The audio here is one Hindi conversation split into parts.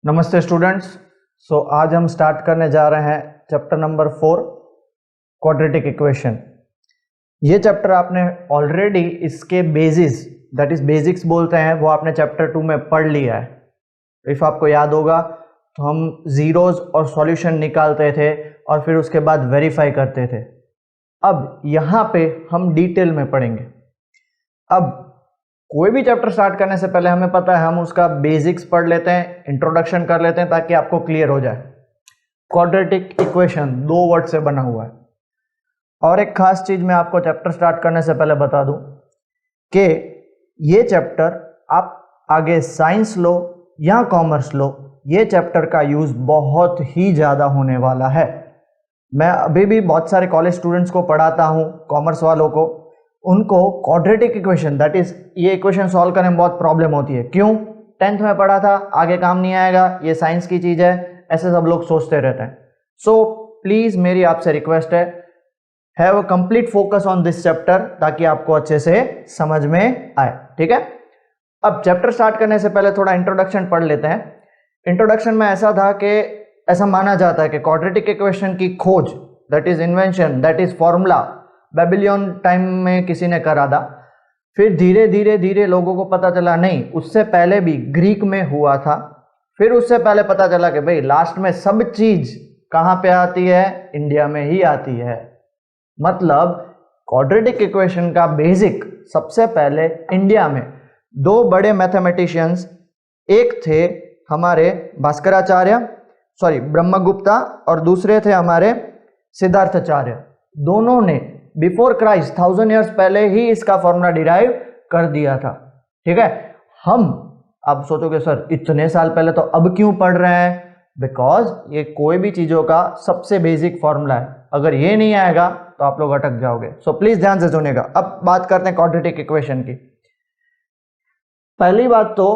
नमस्ते स्टूडेंट्स। आज हम स्टार्ट करने जा रहे हैं चैप्टर नंबर 4 क्वाड्रेटिक इक्वेशन। ये चैप्टर आपने ऑलरेडी इसके बेसिस दैट इज बेसिक्स बोलते हैं वो आपने चैप्टर 2 में पढ़ लिया है। इफ़ आपको याद होगा तो हम जीरोज और सॉल्यूशन निकालते थे और फिर उसके बाद वेरीफाई करते थे। अब यहाँ पे हम डिटेल में पढ़ेंगे। अब कोई भी चैप्टर स्टार्ट करने से पहले हमें पता है हम उसका बेसिक्स पढ़ लेते हैं, इंट्रोडक्शन कर लेते हैं ताकि आपको क्लियर हो जाए। क्वाड्रेटिक इक्वेशन 2 वर्ड से बना हुआ है। और एक खास चीज मैं आपको चैप्टर स्टार्ट करने से पहले बता दूं कि ये चैप्टर आप आगे साइंस लो या कॉमर्स लो, ये चैप्टर का यूज बहुत ही ज्यादा होने वाला है। मैं अभी भी बहुत सारे कॉलेज स्टूडेंट्स को पढ़ाता हूं, कॉमर्स वालों को, उनको क्वाड्रेटिक इक्वेशन दैट इज ये इक्वेशन सॉल्व करने में बहुत प्रॉब्लम होती है। क्यों? 10th में पढ़ा था, आगे काम नहीं आएगा, ये साइंस की चीज है, ऐसे सब लोग सोचते रहते हैं। सो प्लीज मेरी आपसे request have a complete focus on this chapter ताकि आपको अच्छे से समझ में आए। ठीक है, अब चैप्टर स्टार्ट करने से पहले थोड़ा इंट्रोडक्शन पढ़ लेते हैं। इंट्रोडक्शन में ऐसा था कि ऐसा माना जाता है कि क्वाड्रेटिक इक्वेशन की खोज that is invention that is formula Babylon time में किसी ने करा था। फिर धीरे धीरे धीरे लोगों को पता चला नहीं, उससे पहले भी ग्रीक में हुआ था। फिर उससे पहले पता चला कि भाई लास्ट में सब चीज कहां पे आती है? इंडिया में ही आती है। मतलब क्वाड्रेटिक इक्वेशन का बेसिक सबसे पहले इंडिया में 2 बड़े मैथमेटिशियंस, एक थे हमारे ब्रह्मगुप्ता और दूसरे थे हमारे सिद्धार्थाचार्य। दोनों ने बिफोर क्राइस्ट 1000 ईयर्स पहले ही इसका फॉर्मूला डिराइव कर दिया था। ठीक है, हम अब सोचोगे सर इतने साल पहले तो अब क्यों पढ़ रहे हैं? बिकॉज ये कोई भी चीजों का सबसे बेसिक फॉर्मूला है, अगर ये नहीं आएगा तो आप लोग अटक जाओगे। सो प्लीज ध्यान से सुनिएगा। अब बात करते हैं क्वाड्रेटिक इक्वेशन की। पहली बात तो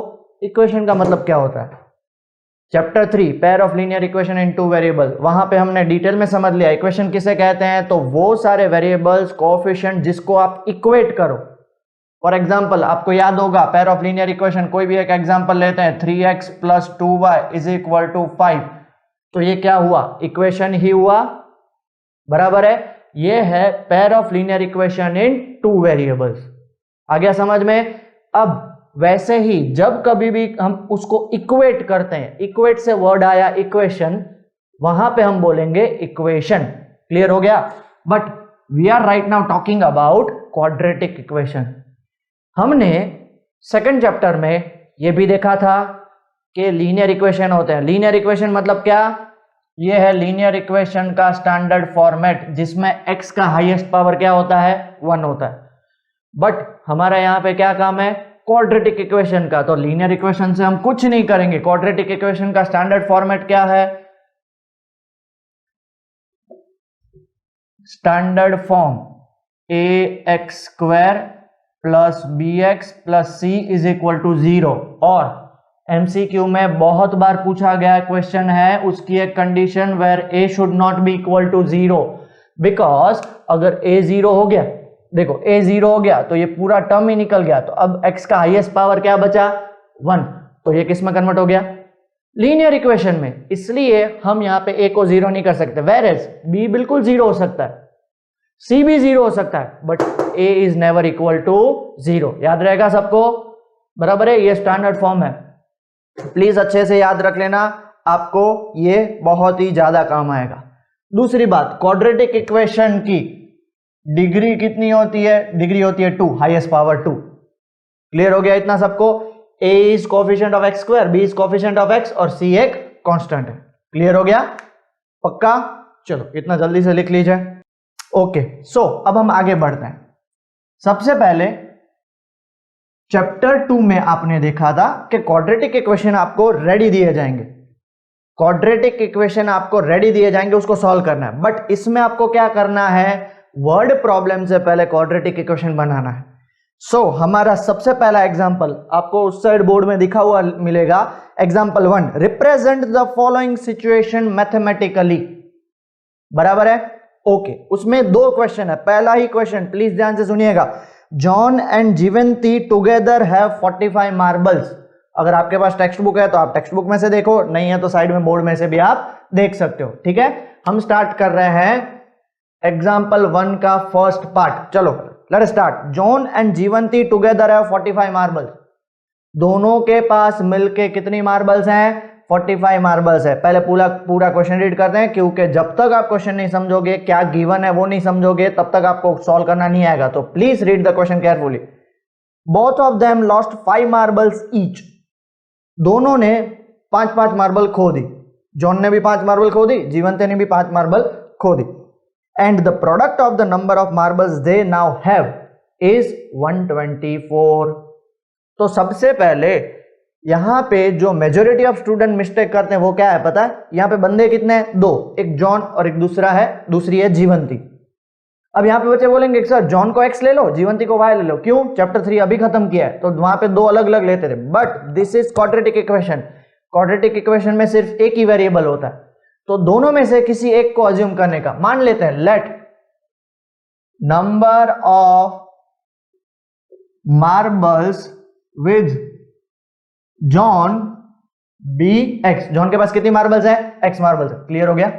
इक्वेशन का मतलब क्या होता है। Chapter 3 pair of linear equation in 2 variable, वहां पे हमने डिटेल में समझ लिया इक्वेशन किसे कहते हैं। तो वो सारे वेरिएबल्स कोएफिशिएंट जिसको आप इक्वेट करो। फॉर एग्जांपल आपको याद होगा पेयर ऑफ लीनियर इक्वेशन, कोई भी एक एग्जांपल लेते हैं, 3x + 2y = 5। तो ये क्या हुआ? इक्वेशन ही हुआ, बराबर है। ये है pair of linear equation in 2 variables. आ गया समझ में? अब वैसे ही जब कभी भी हम उसको इक्वेट करते हैं, इक्वेट से वर्ड आया इक्वेशन, वहां पे हम बोलेंगे इक्वेशन। क्लियर हो गया? But we are right now talking about quadratic equation. हमने सेकंड चैप्टर में ये भी देखा था कि लीनियर इक्वेशन होते हैं। लीनियर इक्वेशन मतलब क्या? ये है लीनियर इक्वेशन का स्टैंडर्ड फॉर्मेट जिसमें x का हाईएस्ट पावर क्या होता है? 1 होता है। बट हमारा यहां पे क्या काम है? क्वाड्रेटिक इक्वेशन का। तो लीनियर इक्वेशन से हम कुछ नहीं करेंगे। क्वाड्रेटिक इक्वेशन का स्टैंडर्ड फॉर्मेट क्या है? Standard form ax² + bx + c = 0। और MCQ में बहुत बार पूछा गया क्वेश्चन है, उसकी एक condition where a should not be equal to 0। Because अगर a 0 हो गया, देखो a 0 हो गया तो ये पूरा टर्म ही निकल गया। तो अब x का हाईएस्ट पावर क्या बचा? 1। तो ये किस में कन्वर्ट हो गया? लीनियर इक्वेशन में। इसलिए हम यहाँ पे a को 0 नहीं कर सकते। वेयर एज b बिल्कुल 0 हो सकता है, c भी 0 हो सकता है, but a is never equal to 0। याद रहेगा सबको? बराबर है, ये स्टैंडर्ड फॉर्म है। प्लीज अच्छे से याद रख लेना, आपको ये बहुत ही ज्यादा काम आएगा। दूसरी बात, क्वाड्रेटिक इक्वेशन की डिग्री कितनी होती है? डिग्री होती है 2, हाईएस्ट पावर 2। क्लियर हो गया इतना सबको? a is coefficient of x², b is coefficient of x और c एक कांस्टेंट है। क्लियर हो गया? पक्का? चलो इतना जल्दी से लिख लीजिए। ओके, सो अब हम आगे बढ़ते हैं। सबसे पहले चैप्टर 2 में आपने देखा था कि क्वाड्रेटिक इक्वेशन आपको रेडी दिए जाएंगे। क्वाड्रेटिक इक्वेशन आपको रेडी दिए जाएंगे, उसको सॉल्व करना है। बट इसमें आपको क्या करना है? वर्ड प्रॉब्लम से पहले क्वाड्रेटिक इक्वेशन बनाना है। सो हमारा सबसे पहला एग्जांपल आपको उस साइड बोर्ड में दिखा हुआ मिलेगा। Example 1, represent the following situation mathematically. बराबर है? ओके, उसमें 2 क्वेश्चन है। पहला ही क्वेश्चन प्लीज ध्यान से सुनिएगा। John and Jeevanti together have 45 marbles. अगर आपके पास टेक्स्ट बुक है तो आप टेक्स्ट बुक में से देखो, नहीं है तो साइड में बोर्ड में से भी आप देख सकते हो। ठीक है, हम स्टार्ट कर रहे हैं एग्जाम्पल 1 का फर्स्ट पार्ट। चलो let's start. John and Jeevanti together have 45 marbles. दोनों के पास मिलके कितनी मार्बल्स हैं? 45 मार्बल्स है। पहले पूरा क्वेश्चन रीड करते हैं, क्योंकि जब तक आप क्वेश्चन नहीं समझोगे, क्या गिवन है वो नहीं समझोगे, तब तक आपको सॉल्व करना नहीं आएगा। तो please read the question carefully. Both of them lost 5 marbles each. दोनों ने 5-5 मार्बल खो दी। जॉन ने भी 5 मार्बल खो दी, जीवंती ने भी 5 मार्बल खो दी। And the product of the number of marbles they now have is 124। तो सबसे पहले यहां पे जो मेजोरिटी ऑफ स्टूडेंट मिस्टेक करते हैं वो क्या है पता है? यहां पे बंदे कितने हैं? 2, एक जॉन और एक दूसरी है जीवंती। अब यहां पे बच्चे बोलेंगे सर जॉन को x ले लो, जीवंती को y ले लो। क्यों? चैप्टर 3 अभी खत्म किया है, तो वहां पे 2 अलग अलग लेते थे। But this is quadratic equation. Quadratic equation में सिर्फ एक ही वेरिएबल होता है, तो दोनों में से किसी एक को अज्यूम करने का। मान लेते हैं let number of marbles with John be x. John के पास कितनी मार्बल्स है? x मार्बल्स है। क्लियर हो गया?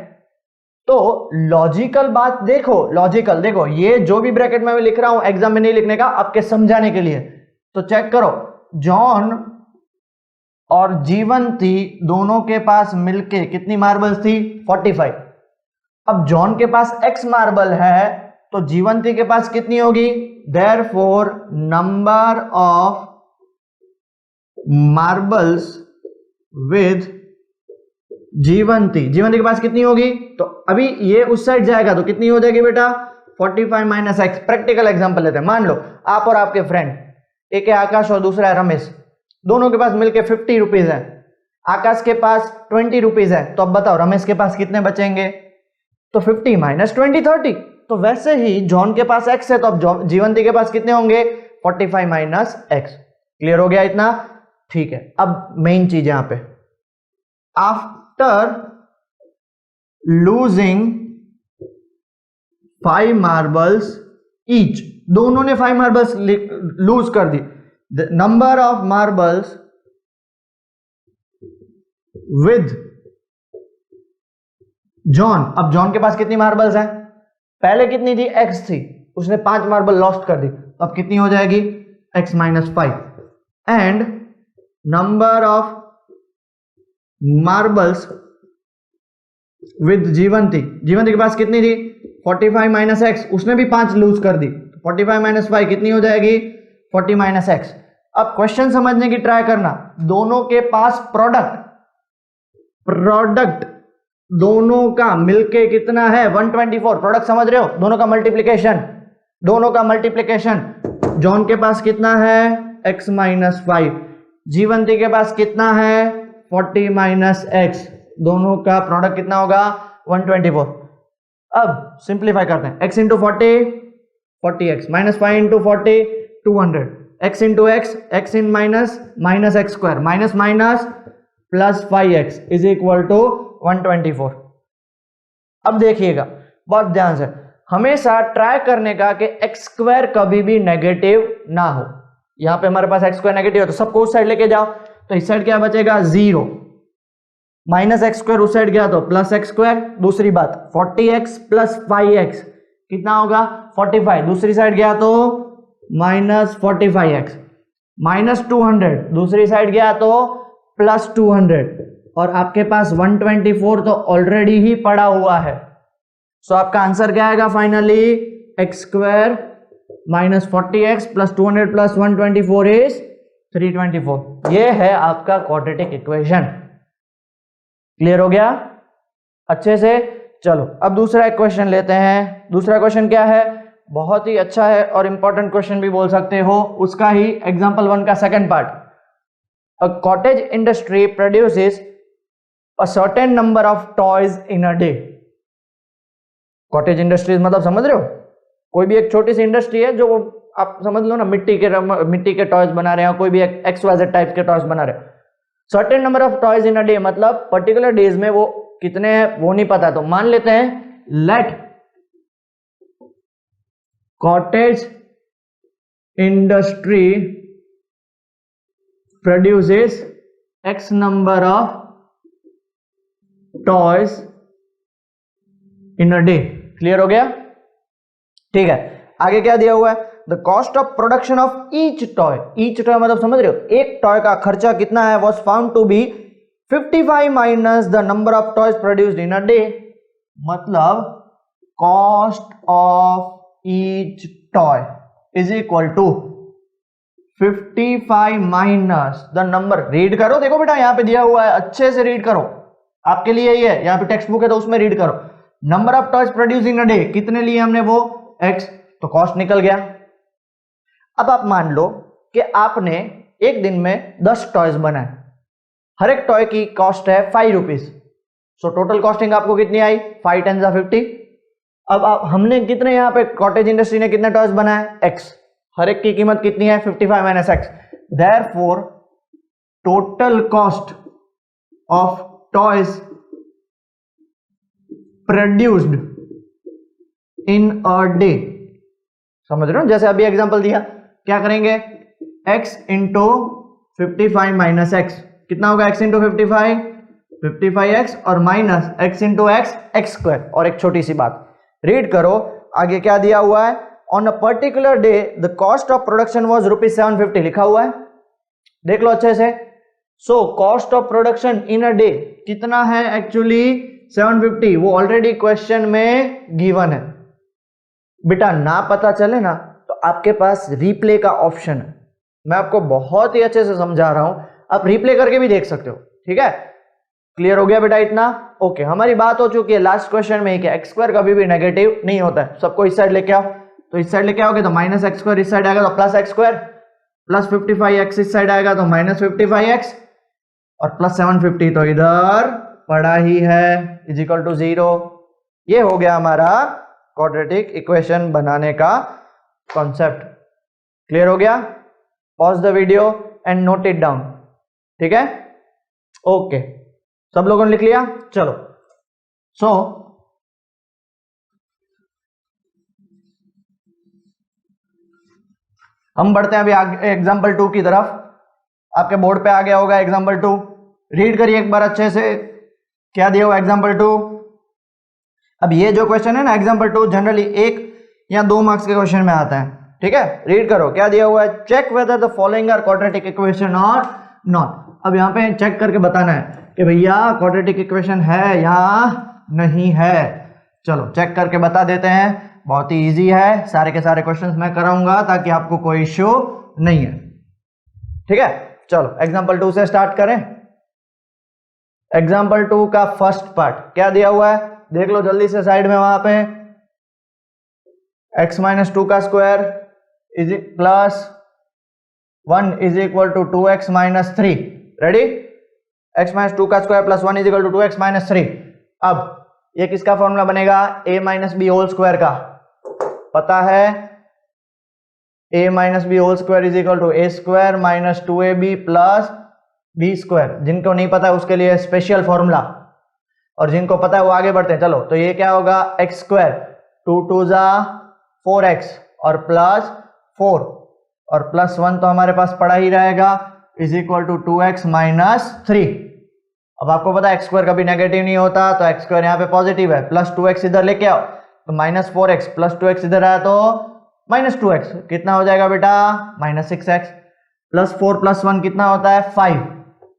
तो लॉजिकल बात देखो, लॉजिकल देखो, ये जो भी ब्रैकेट में मैं लिख रहा हूं एग्जाम में नहीं लिखने का, आपके समझाने के लिए। तो चेक करो, जॉन और जीवंती दोनों के पास मिलके कितनी मार्बल्स थी? 45। अब जॉन के पास x मार्बल है, तो जीवंती के पास कितनी होगी? Therefore number of marbles with Jeevanti के पास कितनी होगी? तो अभी ये उस साइड जाएगा तो कितनी हो जाएगी बेटा? 45 माइनस एक्स। प्रैक्टिकल एग्जांपल लेते हैं। मान लो आप और आपके फ्रेंड, एक है आकाश और दूसरा है रमेश, दोनों के पास मिलके 50 रुपीज है। आकाश के पास 20 रुपीज है, तो अब बताओ रमेश के पास कितने बचेंगे? तो 50 माइनस 20 30। तो वैसे ही जॉन के पास एक्स है, तो अब जीवंती के पास कितने होंगे? 45 माइनस एक्स। क्लियर हो गया इतना? ठीक है, अब मेन चीज यहां पे, आफ्टर लूजिंग 5 मार्बल्स ईच, दोनों ने 5 मार्बल्स लूज कर दी। The number of marbles with John, अब जॉन के पास कितनी मार्बल्स है? पहले कितनी थी? x थी, उसने 5 मार्बल लॉस्ट कर दी, अब कितनी हो जाएगी? x minus 5। And number of marbles with Jeevanti के पास कितनी थी? 45 माइनस एक्स, उसने भी 5 लूज कर दी। 45 माइनस 5 कितनी हो जाएगी? 40 माइनस एक्स। अब क्वेश्चन समझने की ट्राई करना, दोनों के पास प्रोडक्ट दोनों का मिलके कितना है? 124। प्रोडक्ट समझ रहे हो? दोनों का मल्टीप्लिकेशन। जॉन के पास कितना है? x minus 5। जीवंती के पास कितना है? 40 माइनस एक्स। दोनों का प्रोडक्ट कितना होगा? 124। अब सिंप्लीफाई करते हैं, x into 40x minus 5 into 40 200, x into x in minus x square minus plus 5x is equal to 124। अब देखिएगा बहुत ध्यान से, हमेशा ट्राई करने का कि x स्क्वायर कभी भी नेगेटिव ना हो। यहां पे हमारे पास x स्क्वायर नेगेटिव है, तो सबको उस साइड लेके जाओ, तो इस साइड क्या बचेगा? 0। माइनस एक्स स्क्वायर उस साइड गया तो प्लस एक्स स्क्वायर। दूसरी बात 40x प्लस 5x कितना होगा? 45। दूसरी साइड गया तो माइनस 45x। माइनस 200 दूसरी साइड गया तो प्लस 200, और आपके पास 124 तो ऑलरेडी ही पड़ा हुआ है। सो आपका आंसर क्या आएगा finally? X square minus 40x plus 200 plus 124 is 324। ये है आपका क्वाड्रेटिक इक्वेशन। क्लियर हो गया अच्छे से? चलो अब दूसरा क्वेश्चन लेते हैं। दूसरा क्वेश्चन क्या है? बहुत ही अच्छा है और इंपॉर्टेंट क्वेश्चन भी बोल सकते हो, उसका ही एग्जांपल 1 का second part. A cottage industry produces a certain number of toys in a day. Cottage industries मतलब समझ रहे हो? कोई भी एक छोटी सी इंडस्ट्री है जो आप समझ लो ना, मिट्टी के टॉयज बना रहे हैं, कोई भी XYZ टाइप के टॉयज बना रहे हैं। Certain number of toys in a day मतलब पर्टिकुलर डेज में वो कितने हैं वो नहीं पता, तो मान लेते हैं let cottage industry produces x number of toys in a day. Clear हो गया? ठीक है, आगे क्या दिया हुआ है? The cost of production of each toy, each toy मतलब समझ रहे हो, एक टॉय का खर्चा कितना है, was found to be 55 minus the number of toys produced in a day. मतलब cost of each toy is equal to 55 minus the number. Read करो, देखो बेटा यहां पे दिया हुआ है, अच्छे से रीड करो, आपके लिए ही है, यहां पे टेक्स्ट बुक है तो उसमें रीड करो। Number of toys produce in a day, कितने लिए हमने वो x, तो कॉस्ट निकल गया। अब आप मान लो कि आपने एक दिन में 10 टॉयज बनाए, हर एक टॉय की कॉस्ट है 5 रुपीज, सो टोटल कॉस्टिंग आपको कितनी आई, 5 10 50। अब हमने कितने यहाँ पे कॉटेज इंडस्ट्री ने कितने टॉयज बनाए, x, हर एक की कीमत कितनी है 55 minus x, therefore total cost of toys produced in a day. समझ रहे हो? जैसे अभी एग्जांपल दिया, क्या करेंगे, x इंटू 55 माइनस x, कितना होगा x इंटू 55, 55x और minus x into x square. और एक छोटी सी बात, रीड करो आगे क्या दिया हुआ है, on a particular day the cost of production was ₹750 लिखा हुआ है, देख लो अच्छे से। So cost of production in a day कितना है, एक्चुअली 750, वो ऑलरेडी क्वेश्चन में गिवन है। बेटा ना पता चले ना तो आपके पास रिप्ले का ऑप्शन है, मैं आपको बहुत ही अच्छे से समझा रहा हूं, आप रिप्ले करके भी देख सकते हो। ठीक है, क्लियर हो गया बेटा इतना? ओके, हमारी बात हो चुकी है लास्ट क्वेश्चन में कि x स्क्वायर कभी भी नेगेटिव नहीं होता है, सबको इस साइड लेके आओ, तो इस साइड लेके आओगे तो माइनस एक्स स्क्वायर, इस साइड आएगा तो plus x square, plus 55x इस साइड आएगा तो माइनस 55x, और प्लस 750 तो इधर पड़ा ही है, इज इक्वल टू 0। ये हो गया हमारा क्वाड्रेटिक इक्वेशन बनाने का कॉन्सेप्ट। क्लियर हो गया? Pause the video and note it down. ठीक है, ओके, सब लोगों ने लिख लिया? चलो, सो हम बढ़ते हैं अभी आगे एग्जाम्पल 2 की तरफ। आपके बोर्ड पे आ गया होगा एग्जाम्पल 2, रीड करिए एक बार अच्छे से, क्या दिया हुआ एग्जाम्पल 2। अब ये जो क्वेश्चन है ना एग्जाम्पल 2, जनरली 1 या 2 मार्क्स के क्वेश्चन में आता है। ठीक है, रीड करो क्या दिया हुआ है, check whether the following are quadratic equation और नॉट। अब यहाँ पे चेक करके बताना है कि भैया क्वाड्रेटिक इक्वेशन है या नहीं है। चलो चेक करके बता देते हैं, बहुत ही इजी है, सारे के सारे क्वेश्चंस मैं कराऊंगा ताकि आपको कोई इश्यू नहीं है। ठीक है, चलो एग्जाम्पल 2 से स्टार्ट करें। एग्जाम्पल 2 का फर्स्ट पार्ट क्या दिया हुआ है, देख लो जल्दी से साइड में, वहां पे x माइनस 2 का square is plus 1 is equal to 2x minus 3। Ready? x minus 2 का square plus 1 is equal to 2x minus 3। अब ये किसका फॉर्मूला बनेगा, a minus b whole square का। पता है a minus b whole square is equal to a square minus 2ab plus b square. जिनको नहीं पता है उसके लिए स्पेशल फॉर्मूला, और जिनको पता है वो आगे बढ़ते हैं। चलो, तो ये क्या होगा, एक्स स्क्वायर 2 2 जा 4x और प्लस 4 और प्लस 1 तो हमारे पास पड़ा ही रहेगा, is equal to 2x minus 3। अब आपको पता है एक्स स्क्वायर कभी नेगेटिव नहीं होता, तो एक्स स्क्वायर यहाँ पे पॉजिटिव है, प्लस 2x इधर लेके आओ तो माइनस 4x, प्लस 2x इधर आया तो माइनस 2x, कितना हो जाएगा बेटा, माइनस 6x, प्लस 4 प्लस 1 कितना होता है 5,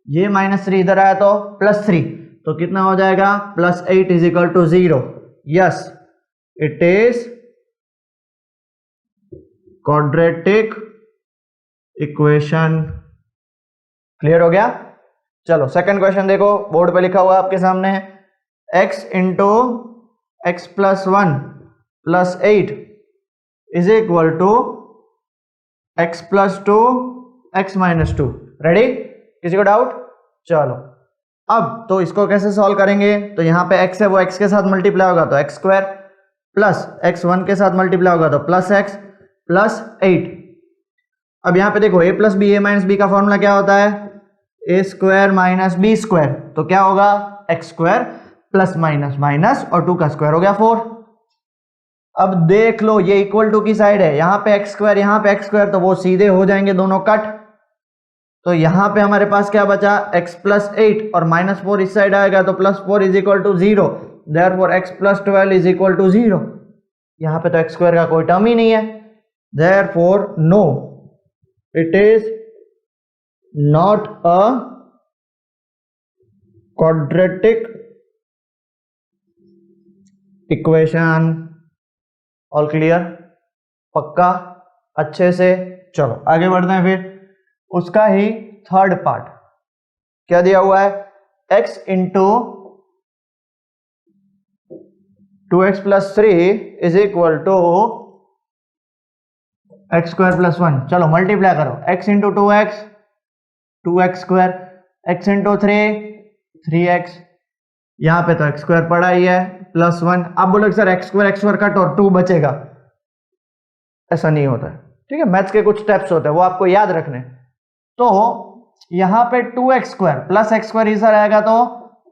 ये माइनस 3 इधर आया तो प्लस 3, तो कितना हो जाएगा, plus 8 is equal to 0। Yes, it is quadratic equation. Clear हो गया? चलो सेकंड क्वेश्चन देखो, बोर्ड पे लिखा हुआ है आपके सामने, x into x plus 1 plus 8 is equal to x plus 2 x minus 2। Ready? किसी को डाउट? चलो, अब तो इसको कैसे सॉल्व करेंगे, तो यहाँ पे x है वो x के साथ मल्टीप्लाई होगा तो एक्स स्क्वायर, प्लस x1 के साथ मल्टीप्लाई होगा तो प्लस x प्लस 8। अब यहाँ पे देखो a plus b, a minus b का फॉर्मूला क्या होता है, a square minus b square, तो क्या होगा x square plus minus minus और 2 का स्क्वायर हो गया 4। अब देख लो ये इक्वल टू की साइड है, यहाँ पे एक्स स्क्वायर यहाँ पे एक्स स्क्वायर, तो वो सीधे हो जाएंगे दोनों कट, तो यहां पे हमारे पास क्या बचा x प्लस 8 और माइनस 4 इस साइड आएगा तो plus 4 is equal to 0, therefore x plus 12 is equal to 0। यहां पे तो x स्क्वायर का कोई टर्म ही नहीं है, therefore no, it is not a quadratic equation. All clear? पक्का? अच्छे से? चलो आगे बढ़ते हैं फिर। उसका ही थर्ड पार्ट क्या दिया हुआ है, x into 2x plus 3 is equal to x square plus 1। चलो मल्टीप्लाई करो, x into 2x 2x square, x into 3 3x, यहां पे तो x स्क्वायर पड़ा ही है प्लस 1। आप बोलोगे सर x स्क्वायर कट और 2 बचेगा, ऐसा नहीं होता है, ठीक है। मैथ्स के कुछ स्टेप्स होते हैं वो आपको याद रखने। तो यहां पे 2x square plus x square इधर आएगा तो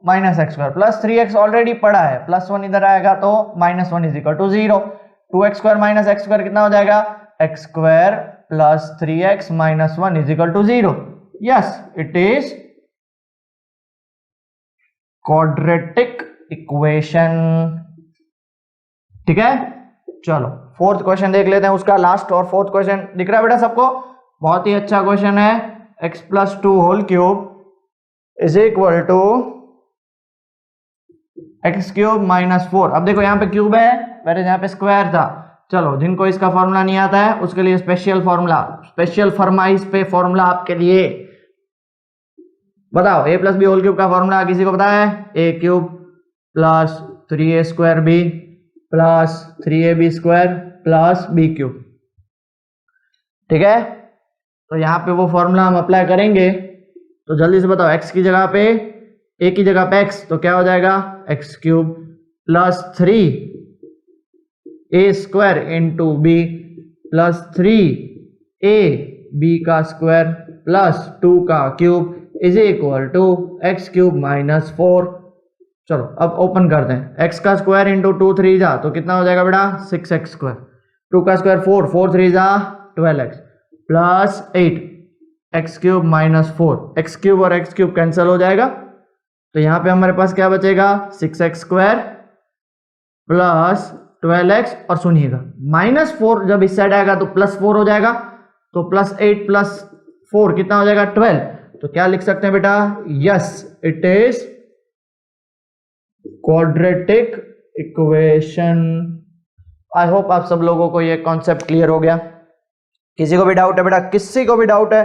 minus x square, plus 3x already पड़ा है, प्लस 1 इधर आएगा तो minus 1 is equal to 0। 2x square minus x square कितना हो जाएगा, x square plus 3x minus 1 is equal to 0। Yes, it is quadratic equation, ठीक है। चलो फोर्थ क्वेश्चन देख लेते हैं, उसका लास्ट और फोर्थ क्वेश्चन दिख रहा है बेटा सबको, बहुत ही अच्छा क्वेश्चन है। x plus 2 whole cube is equal to x cube minus 4। अब देखो यहाँ पे क्यूब है, पहले यहाँ पे स्क्वायर था। चलो जिनको इसका फॉर्मूला नहीं आता है उसके लिए स्पेशल फॉर्मूला, स्पेशल फरमाइश पे फॉर्मूला आपके लिए। बताओ a plus b whole cube का फॉर्मूला किसी को पता है, a cube plus 3a square b plus 3ab square plus b cube, ठीक है। तो यहाँ पे वो फॉर्मूला हम अप्लाई करेंगे, तो जल्दी से बताओ x की जगह पे, a की जगह पे x, तो क्या हो जाएगा x cube plus 3a square into b plus 3a b का स्क्वायर प्लस 2 का cube is equal to x cube minus 4। चलो अब ओपन करते हैं, x का स्क्वायर इंटू 2 3 जा तो कितना हो जाएगा बेटा 6x स्क्वायर, 2 का स्क्वायर 4, 4 3 जा 12x plus 8 x cube minus 4, x cube और एक्स क्यूब कैंसिल हो जाएगा, तो यहां पे हमारे पास क्या बचेगा 6x स्क्वायर प्लस 12x, और सुनिएगा माइनस 4 जब इस साइड आएगा तो प्लस 4 हो जाएगा, तो प्लस 8 प्लस 4 कितना हो जाएगा 12। तो क्या लिख सकते हैं बेटा, yes it is quadratic equation. I hope आप सब लोगों को ये कॉन्सेप्ट क्लियर हो गया। किसी को भी डाउट है बेटा, किसी को भी डाउट है?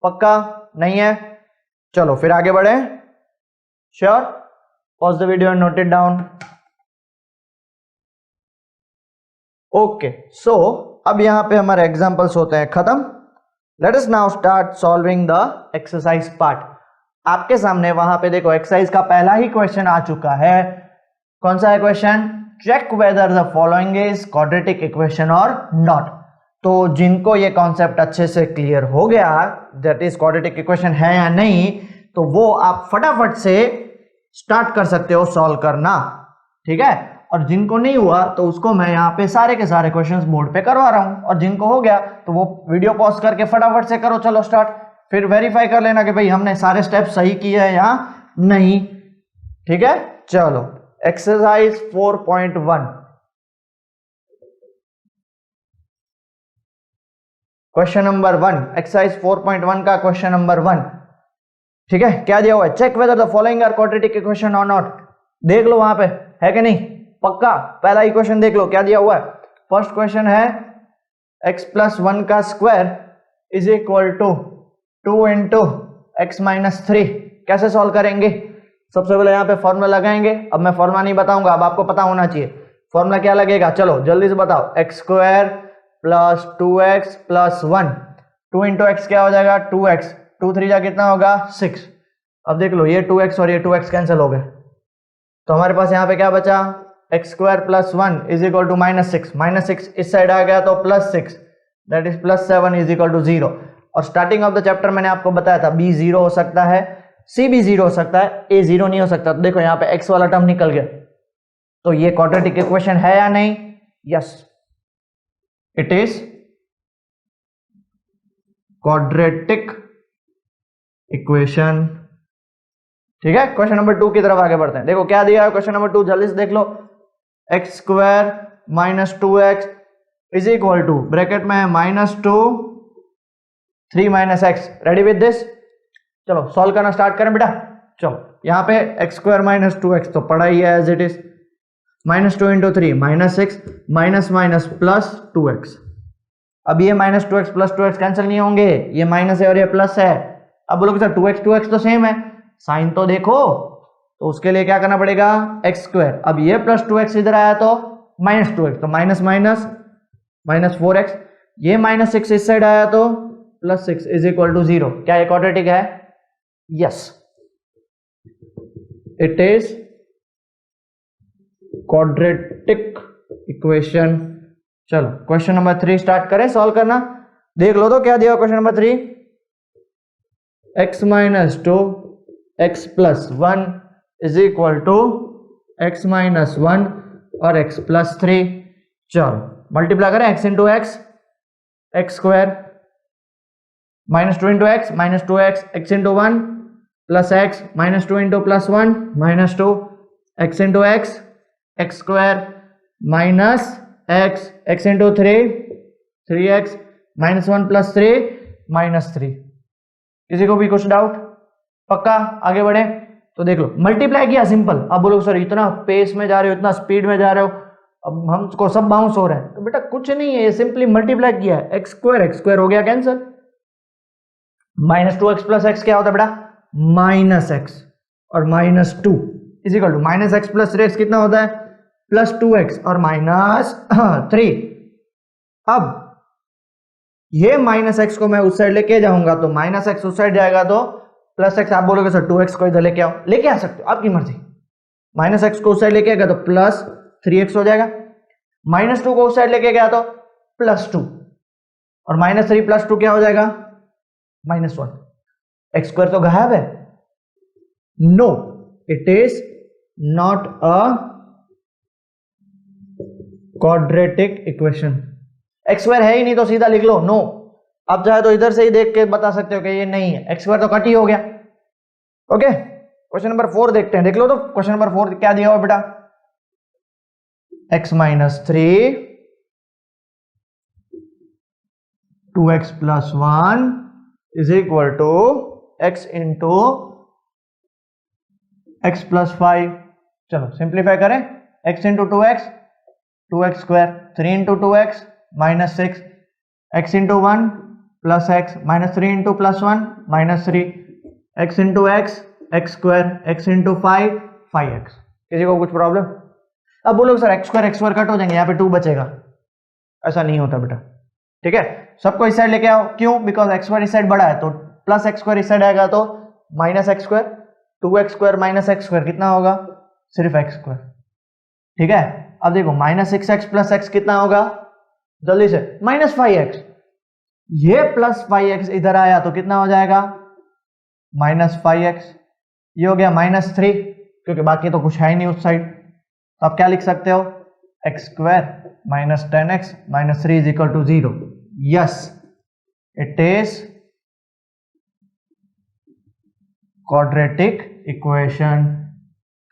पक्का नहीं है? चलो फिर आगे बढ़े। Sure? Pause the video and note it down. Okay, so अब यहां पे हमारे एग्जांपल्स होते हैं खत्म। Let us now start solving the exercise part. आपके सामने वहां पे देखो एक्सरसाइज का पहला ही क्वेश्चन आ चुका है। कौन सा है question? Check whether the following is quadratic equation और नॉट। तो जिनको ये कॉन्सेप्ट अच्छे से क्लियर हो गया दैट इज क्वाड्रेटिक इक्वेशन है या नहीं, तो वो आप फटाफट से स्टार्ट कर सकते हो सॉल्व करना, ठीक है। और जिनको नहीं हुआ तो उसको मैं यहाँ पे सारे के सारे क्वेश्चंस बोर्ड पे करवा रहा हूं, और जिनको हो गया तो वो वीडियो पॉज करके फटाफट से करो। चलो स्टार्ट, फिर वेरीफाई कर लेना कि भाई हमने सारे स्टेप सही किए हैं या नहीं, ठीक है। चलो एक्सरसाइज 4.1 क्वेश्चन नंबर 1, एक्सरसाइज 4.1 का क्वेश्चन नंबर 1, ठीक है। क्या दिया हुआ है? Check whether the following are quadratic equation और नॉट। देख लो वहां पे है कि नहीं, पक्का पहला इक्वेशन देख लो क्या दिया हुआ है। फर्स्ट क्वेश्चन है x प्लस 1 का square is equal to 2 into x minus 3। कैसे सॉल्व करेंगे? सबसे पहले यहाँ पे फॉर्मूला लगाएंगे। अब मैं फॉर्मूला नहीं बताऊंगा, अब आपको पता होना चाहिए फॉर्मूला क्या लगेगा। चलो जल्दी से बताओ, x square plus 2x plus 1, 2 into x क्या हो जाएगा 2x, 2 3 जा कितना होगा 6। अब देख लो ये 2x और ये 2x कैंसिल हो गए, तो हमारे पास यहाँ पे क्या बचा x square plus 1 is equal to minus 6, minus 6 इस साइड आ गया तो plus 6 that is plus 7 is equal to 0। और स्टार्टिंग ऑफ द चैप्टर मैंने आपको बताया था b 0 हो सकता है, c भी 0 हो सकता है, a 0 नहीं हो सकता। तो देखो यहाँ पे x वाला टर्म निकल गया, तो ये क्वाड्रेटिक इक्वेशन है या नहीं? Yes it is quadratic equation. ठीक है, क्वेश्चन नंबर 2 की तरफ आगे बढ़ते हैं। देखो क्या दिया है क्वेश्चन नंबर 2, जल्दी से देख लो। X square minus 2x is equal to, bracket में है -2 3 minus x. Ready with this? चलो सॉल्व करना स्टार्ट करें बेटा। चलो यहाँ पे एक्स स्क्वायर माइनस 2x तो पड़ा ही है as it is, -2 into 3 -6, minus minus plus 2x। अब ये -2x प्लस 2x कैंसिल नहीं होंगे, ये माइनस है और ये प्लस है। अब बोलोगे सर 2x तो सेम है, साइन तो देखो, तो उसके लिए क्या करना पड़ेगा, एक्स स्क्वायर। अब ये प्लस 2x इधर आया तो -2x, तो माइनस माइनस -4x, ये -6 इस साइड आया तो +6 इज इक्वल टू 0। क्या ये क्वाड्रेटिक है? Yes, it is quadratic equation. चलो क्वेश्चन नंबर 3 स्टार्ट करें सॉल्व करना। देख लो तो क्या दिया question number 3, x minus 2 x plus 1 is equal to x minus 1 और x प्लस 3। चलो मल्टीप्लाई करें, x into x, x square, -2 into x, -2x, x into 1 plus x, -2 into plus 1 -2, x into x, x square, minus x, x into 3 3x, -1 plus 3 -3। किसी को भी कुछ डाउट? पक्का आगे बढ़े तो देख लो, मल्टीप्लाई किया सिंपल। अब बोलो सर इतना पेस में जा रहे हो, इतना स्पीड में जा रहे हो, अब हमको सब बाउंस हो रहा है। तो बेटा कुछ नहीं है, ये सिंपली मल्टीप्लाई किया है, एक्स स्क्वायर हो गया कैंसिल, -2x प्लस एक्स क्या होता है बेटा, -x, और -2 is equal to -x plus 3x कितना होता है, +2x और -3। अब ये -x को मैं उस साइड लेके जाऊंगा तो -x उस साइड जाएगा तो +x। आप बोलोगे सर 2x को इधर लेके आओ, लेके आ सकते हो, आपकी मर्जी। -x को उस साइड लेके आएगा तो +3x हो जाएगा, -2 को उस साइड लेके गया तो +2, और -3 + 2 क्या हो जाएगा, -1। एक्स स्क्वायर तो गायब है, no it is not a quadratic equation. X square है ही नहीं तो सीधा लिख लो नो। अब चाहे तो इधर से ही देख के बता सकते हो कि ये नहीं है, एक्स स्क्वायर तो कट ही हो गया। ओके, क्वेश्चन नंबर 4 देखते हैं। देख लो तो क्वेश्चन नंबर 4 क्या दिया हुआ बेटा, x minus 3 2x plus 1 is equal to x into x plus 5। चलो सिंप्लीफाई करें, x into 2x square, 3 into 2x -6, x into 1 plus x, -3 into plus 1 -3, x into x square, x into 5 5x। किसी को कुछ प्रॉब्लम? अब बोलो सर x स्क्वायर कट हो जाएंगे, यहाँ पे 2 बचेगा। ऐसा नहीं होता बेटा, ठीक है, सबको इस साइड लेके आओ। क्यों? बिकॉज x स्क्वायर इस साइड बड़ा है तो प्लस x स्क्वायर इस साइड आएगा तो -x square, 2x square -x square कितना होगा, सिर्फ x स्क्वायर। ठीक है, अब देखो -6x प्लस x कितना होगा, जल्दी से -5x, ये +5x इधर आया तो कितना हो जाएगा, -5x, ये हो गया -3, क्योंकि बाकी तो कुछ है ही नहीं उस साइड। तो आप क्या लिख सकते हो, x square -10x -3 is equal to 0। Yes, it is quadratic equation.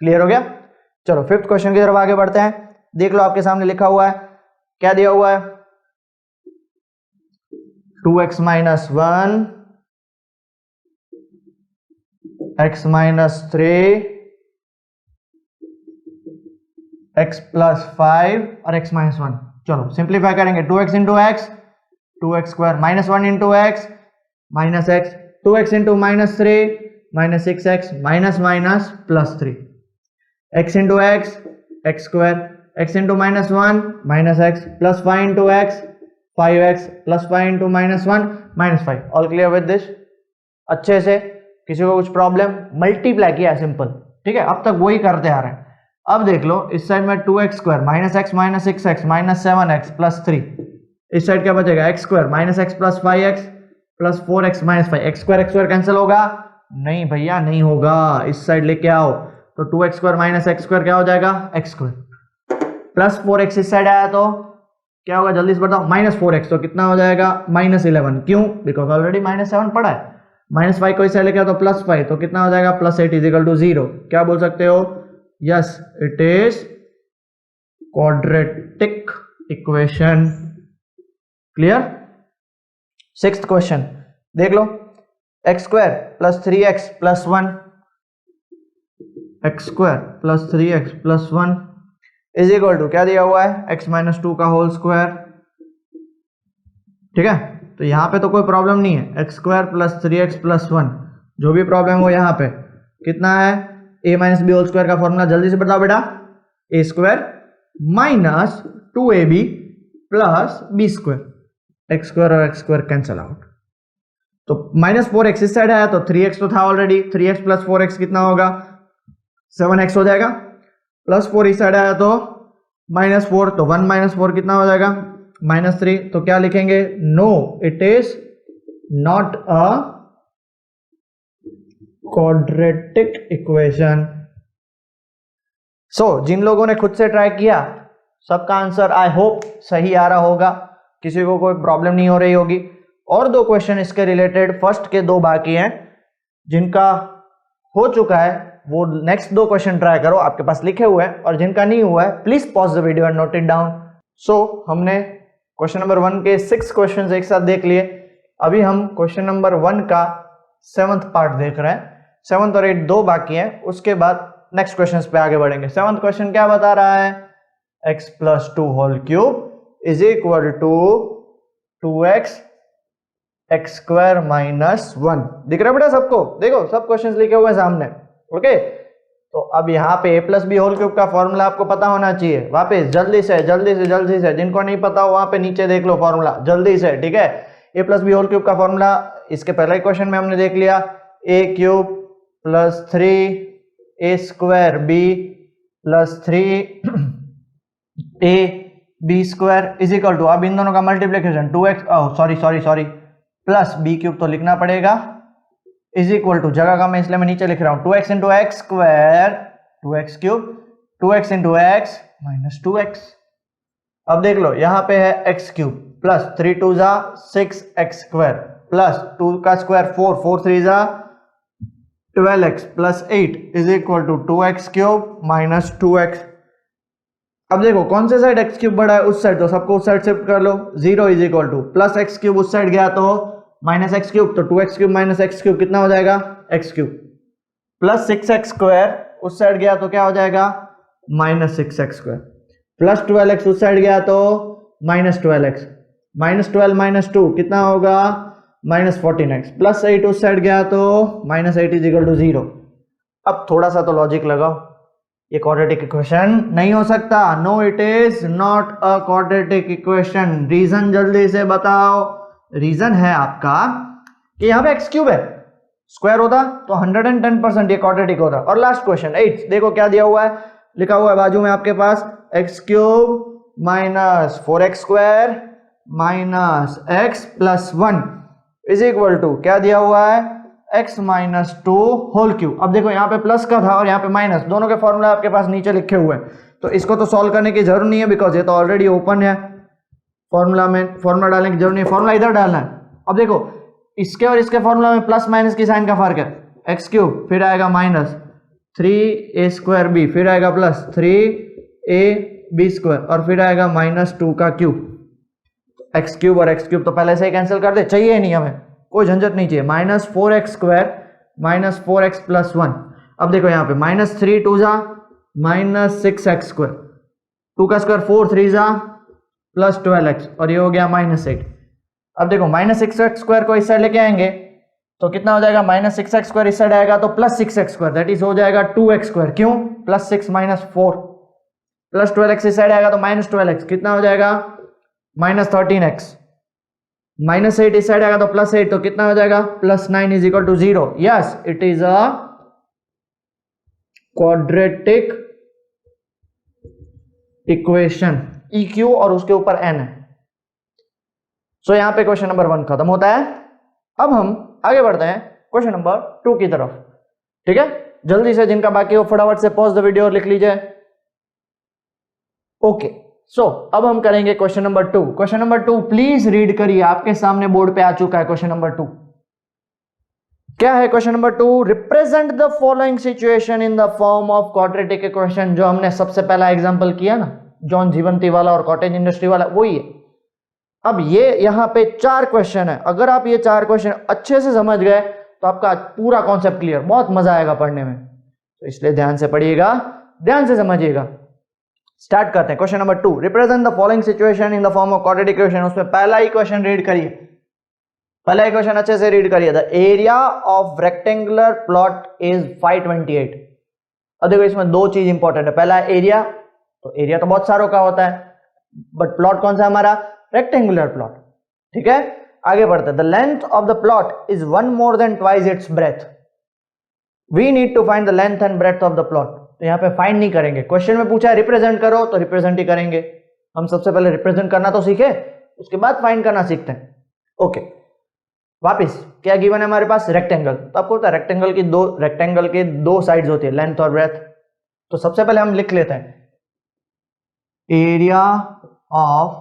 Clear हो गया? चलो 5th क्वेश्चन की तरफ आगे बढ़ते हैं। देख लो आपके सामने लिखा हुआ है, क्या दिया हुआ है, 2x minus 1 x minus 3 x plus 5 और x माइनस 1। चलो सिंप्लीफाई करेंगे, 2x into x 2x square, -1 into x -x, 2x into -3 -6x minus +3, x into x square, x into -1 -x plus 5 into x 5x plus 5 into -1 -5। All clear with this? अच्छे से, किसी को कुछ प्रॉब्लम? मल्टीप्लाई किया सिंपल, ठीक है, अब तक वही करते आ रहे हैं। अब देख लो इस साइड में 2x square -x -6x -7x plus 3, इस साइड क्या बचेगा, x square -x plus 5x plus 4x -5। x square cancel होगा? नहीं भैया नहीं होगा, इस साइड लेके आओ तो 2x स्क्वायर -x स्क्वायर क्या हो जाएगा, x स्क्वायर, प्लस 4x इस साइड आया तो क्या होगा, जल्दी से बताओ, -4x तो कितना हो जाएगा, -11। क्यों? बिकॉज ऑलरेडी -7 पड़ा है। -5 को इस साइड लेके आओ तो +5, तो कितना हो जाएगा +8 इजिकल टू 0। क्या बोल सकते हो? Yes, it is quadratic equation. Clear? 6th question देख लो, x² + 3x + 1, x² + 3x + 1 is equal to क्या दिया हुआ है? x - 2 का होल स्क्वायर। ठीक है, तो यहां पे तो कोई प्रॉब्लम नहीं है, x² + 3x + 1, जो भी प्रॉब्लम हो यहां पे कितना है? a - b होल स्क्वायर का फॉर्मूला जल्दी से बताओ बेटा। a² - 2ab + b², x² और x² कैंसल आउट, तो -4x इस साइड आया तो 3x तो था ऑलरेडी, 3x + 4x कितना होगा? 7x हो जाएगा, +4 इस साइड आया तो -4, तो 1 - 4 कितना हो जाएगा? -3। तो क्या लिखेंगे? No, it is not a quadratic equation. So जिन लोगों ने खुद से ट्राई किया सबका आंसर आई होप सही आ रहा होगा, किसी को कोई प्रॉब्लम नहीं हो रही होगी। और 2 क्वेश्चन इसके रिलेटेड, फर्स्ट के 2 बाकी हैं, जिनका हो चुका है वो नेक्स्ट 2 क्वेश्चन ट्राई करो, आपके पास लिखे हुए हैं, और जिनका नहीं हुआ है please pause the video and note it down. So हमने क्वेश्चन नंबर 1 के 6 क्वेश्चंस एक साथ देख लिए। अभी हम क्वेश्चन नंबर 1 का 7th पार्ट देख रहे हैं। 7th और 8 2 बाकी हैं, उसके बाद नेक्स्ट क्वेश्चंस पे आगे बढ़ेंगे। 7th क्वेश्चन क्या बता रहा है? x + 2 whole cube is equal to 2x x² - 1। दिख रहा है बेटा सबको? देखो सब क्वेश्चंस लिखे हुए हैं सामने। ओके, तो अब यहाँ पे a + b होल क्यूब का फॉर्मूला आपको पता होना चाहिए। वापस जल्दी से जिनको नहीं पता हो वहां पे नीचे देख लो फॉर्मूला जल्दी से। ठीक है, a + b होल क्यूब का फॉर्मूला इसके पहले क्वेश्चन में हमने देख लिया, a³ + 3a² b + 3ab² is equal to, अब इन दोनों का मल्टीप्लीकेशन 2x, सॉरी b³ तो लिखना पड़ेगा, इज इक्वल टू, जगह का मैं इसलिए मैं नीचे लिख रहा हूं, 2x × x², 2x³ 2x × x - 2x। अब देख लो यहां पे है x³ प्लस 3 2 जा 6x² प्लस 2 का स्क्वायर 4 4 3 जा 12x plus 8 is equal to 2x³ - 2x। अब देखो कौन से साइड x³ बड़ा है? उस साइड, तो सबको उस साइड शिफ्ट कर लो। 0 is equal two plus x³ उस साइड गया तो -x³, तो 2x³ - x³ कितना हो जाएगा? x³ प्लस 6x² उस साइड गया तो क्या हो जाएगा? -6x² प्लस 12x उस साइड गया तो -12x, -12 - 2 कितना होगा? -14x प्लस 8 उस साइड गया तो -8 इज इक्वल टू 0। अब थोड़ा सा तो लॉजिक लगाओ, ये क्वाड्रेटिक इक्वेशन नहीं हो सकता। No, it is not a quadratic equation. Reason जल्दी से बताओ। रीजन है आपका कि यहां पे x³ है, स्क्वायर होता तो 110% ये क्वाड्रेटिक होता। और लास्ट क्वेश्चन 8 देखो क्या दिया हुआ है, लिखा हुआ है बाजू में आपके पास, x³ - 4x² - x + 1 is equal to क्या दिया हुआ है? x - 2 whole cube. अब देखो यहाँ पे प्लस का था और यहाँ पे माइनस, दोनों के फॉर्मूला आपके पास नीचे लिखे हुए हैं, तो इसको तो सॉल्व करने की जरूरत नहीं है बिकॉज ये तो ऑलरेडी ओपन है। फॉर्मूला में फॉर्मूला डालने की जरूरत नहीं है, फॉर्मूला इधर डालना है। अब देखो इसके और इसके फॉर्मूला में प्लस माइनस की साइन का फर्क है, x³ फिर आएगा -3a² b, फिर आएगा प्लस 3ab² और फिर आएगा -2 का क्यूब। x³ और x³ तो पहले से ही कैंसिल कर दे, चाहिए नहीं हमें, कोई झंझट नहीं चाहिए। -4x² - 4x + 1। अब देखो यहाँ पे -3 2 जा -6x², 2 का स्क्वायर 4 3 जा प्लस 12x और ये हो गया -8। अब देखो -6x² को इस साइड लेके आएंगे तो कितना हो जाएगा? -6x² इस साइड आएगा तो +6x², दैट इज हो जाएगा 2x²। क्यों? +6 - 4 प्लस 12x इस साइड आएगा तो -12x कितना हो जाएगा? -13x। -8 इस साइड आएगा तो +8 तो कितना हो जाएगा? +9 is equal to 0। Yes, it is a quadratic equation. EQ और उसके ऊपर n है। सो यहां पे क्वेश्चन नंबर 1 खत्म होता है। अब हम आगे बढ़ते हैं क्वेश्चन नंबर 2 की तरफ। ठीक है, जल्दी से जिनका बाकी हो फटाफट से पॉज द वीडियो और लिख लीजिए। ओके, सो अब हम करेंगे question number 2। Question number 2 please read करिए, आपके सामने बोर्ड पे आ चुका है क्वेश्चन नंबर 2। क्या है question number 2, represent the following situation in the form of quadratic equation. जो हमने सबसे पहला एग्जांपल किया ना, जॉन जीवंती वाला और कॉटेज इंडस्ट्री वाला, वही है। अब ये यहाँ पे 4 क्वेश्चन है, अगर आप ये 4 क्वेश्चन अच्छे से समझ गए तो आपका पूरा कॉन्सेप्ट क्लियर, बहुत मजा आएगा पढ़ने में। तो इसलिए ध्यान से पढ़िएगा, ध्यान से समझिएगा। स्टार्ट करते हैं। Question number 2, represent the following situation in the form of quadratic equation. उसमें पहला ही क्वेश्चन रीड करिए, पहला इक्वेशन अच्छे से रीड करिए। The area of rectangular plot is 528। अब देखो इसमें 2 चीज इंपॉर्टेंट है। पहला एरिया, तो एरिया तो बहुत सारों का होता है, बट प्लॉट कौन सा हमारा, रेक्टेंगुलर प्लॉट। ठीक है, आगे बढ़ते हैं। The length of the plot is 1 more than twice its breadth। We need to find the length and breadth of the plot. तो यहाँ पे फाइंड नहीं करेंगे, क्वेश्चन में पूछा है रिप्रेजेंट करो तो रिप्रेजेंट ही करेंगे। हम सबसे पहले रिप्रेजेंट करना तो सीखे, उसके बाद फाइंड करना सीखते हैं। ओके, वापिस क्या गिवन है हमारे पास, रेक्टेंगल। तो आपको पता है रेक्टेंगल के 2 साइड्स होती है, लेंथ और ब्रेथ। तो सबसे पहले हम लिख लेते हैं एरिया ऑफ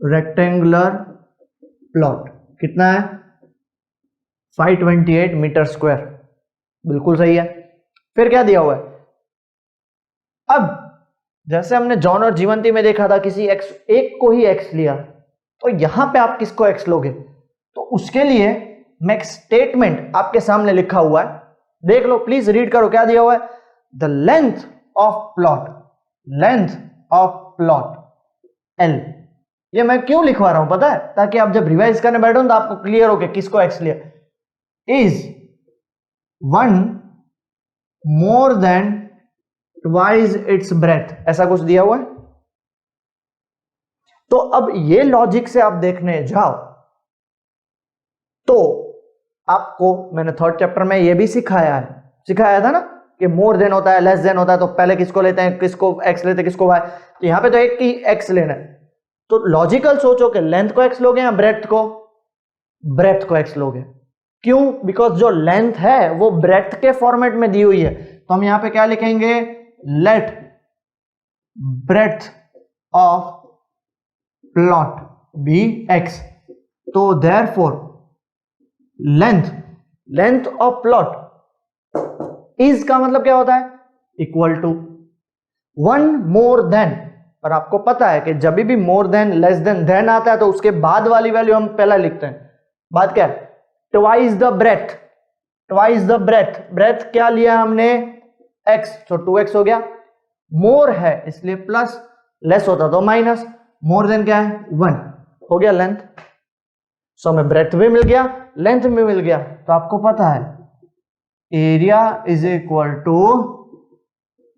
रेक्टेंगुलर प्लॉट कितना है, 528 मीटर स्क्वायर। बिल्कुल सही है। फिर क्या दिया हुआ है, अब जैसे हमने जॉन और जीवंती में देखा था, किसी एक्स एक को ही एक्स लिया, तो यहां पे आप किसको एक्स लोगे, तो उसके लिए मैं एक स्टेटमेंट आपके सामने लिखा हुआ है, देख लो प्लीज, रीड करो। क्या दिया हुआ है, the length of plot L। ये मैं क्यों लिखवा रहा हूं पता है, ताकि आप जब रिवाइज करने बैठो तो आपको क्लियर हो कि किसको एक्स लिया, is 1 more than twice its breadth, ऐसा कुछ दिया हुआ है। तो अब ये लॉजिक से आप देखने जाओ तो आपको मैंने 3rd चैप्टर में ये भी सिखाया था ना कि मोर देन होता है, लेस देन होता है, तो पहले किसको लेते हैं, किसको एक्स लेते हैं, किसको वाई। तो यहां पे तो एक ही एक्स लेना है, तो लॉजिकल सोचो कि लेंथ को एक्स लोगे या ब्रेथ को एक्स लोगे। क्यों, बिकॉज जो लेंथ है वो ब्रेथ के फॉर्मेट में दी हुई है। तो हम यहां पे क्या लिखेंगे, let breadth of plot be x. तो therefore length of plot is का मतलब क्या होता है, इक्वल टू 1 more than। और आपको पता है कि जब भी मोर देन, लेस देन आता है तो उसके बाद वाली वैल्यू हम पहला लिखते हैं। बात क्या है, ट्वाइस द ब्रेथ क्या लिया हमने, x, तो 2x हो गया। मोर है इसलिए प्लस, लेस होता तो माइनस, मोर देन क्या है 1 हो गया लेंथ। सो हमें ब्रेथ भी मिल गया, लेंथ भी मिल गया। तो आपको पता है area is equal to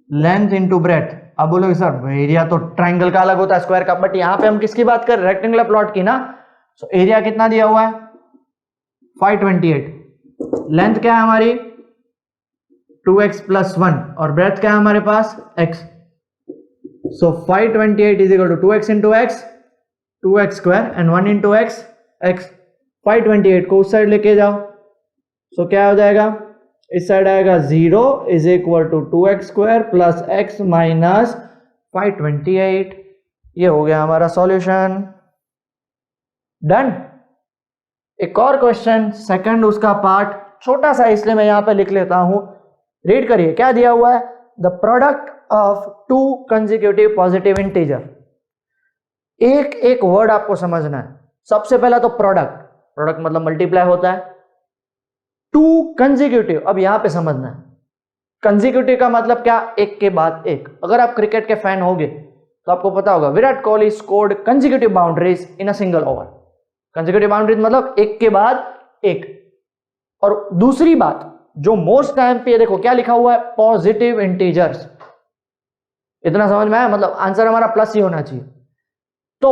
length into breadth. अब बोलोगे सर एरिया तो ट्राइंगल का अलग होता है, स्क्वायर का, बट यहां पे हम किसकी बात कर रहे हैं, रेक्टेंगुलर प्लॉट की ना। सो एरिया कितना दिया हुआ है 528, लेंथ क्या है हमारी 2x plus 1 और ब्रेथ क्या है हमारे पास x। So 528 is equal to 2x into x, 2x square and 1 into x, x। 528 को उस साइड लेके जाओ, सो क्या हो जाएगा, इस साइड आएगा 0 is equal to 2x square plus x minus 528। ये हो गया हमारा सॉल्यूशन, डन। एक और क्वेश्चन, सेकंड उसका पार्ट छोटा सा, इसलिए मैं यहां पे लिख लेता हूं, रीड करिए। क्या दिया हुआ है, the product of 2 consecutive positive integer. एक वर्ड आपको समझना है। सबसे पहला तो प्रोडक्ट मतलब मल्टीप्लाई होता है, 2 कंसेक्यूटिव। अब यहां पे समझना है, कंसेक्यूटिव का मतलब क्या, एक के बाद एक। अगर आप क्रिकेट के फैन होगे तो आपको पता होगा Virat Kohli scored consecutive boundaries in a single over. Consecutive boundaries मतलब एक के बाद एक। और दूसरी बात जो मोस्ट टाइम पे, देखो क्या लिखा हुआ है, पॉजिटिव इंटीजर्स। इतना समझ में आया, मतलब आंसर हमारा प्लस ही होना चाहिए। तो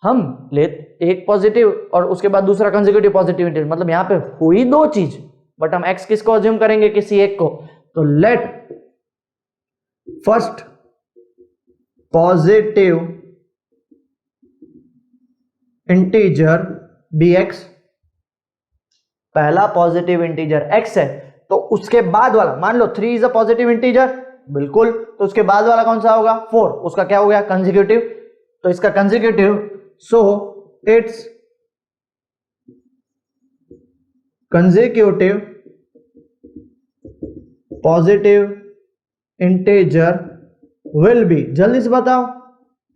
हम ले एक पॉजिटिव और उसके बाद दूसरा कंसेक्यूटिव पॉजिटिव इंटीजर, मतलब यहां पे हुई 2 चीज, बट हम x किसको अज्यूम करेंगे, किसी एक को। तो let first positive integer be x। पहला पॉजिटिव इंटीजर x है, तो उसके बाद वाला, मान लो 3 इज अ पॉजिटिव इंटीजर, बिल्कुल, तो उसके बाद वाला कौन सा होगा, 4, उसका क्या हो गया, कंसेक्यूटिव। तो इसका consecutive, so it's consecutive positive integer will be, जल्दी से बताओ,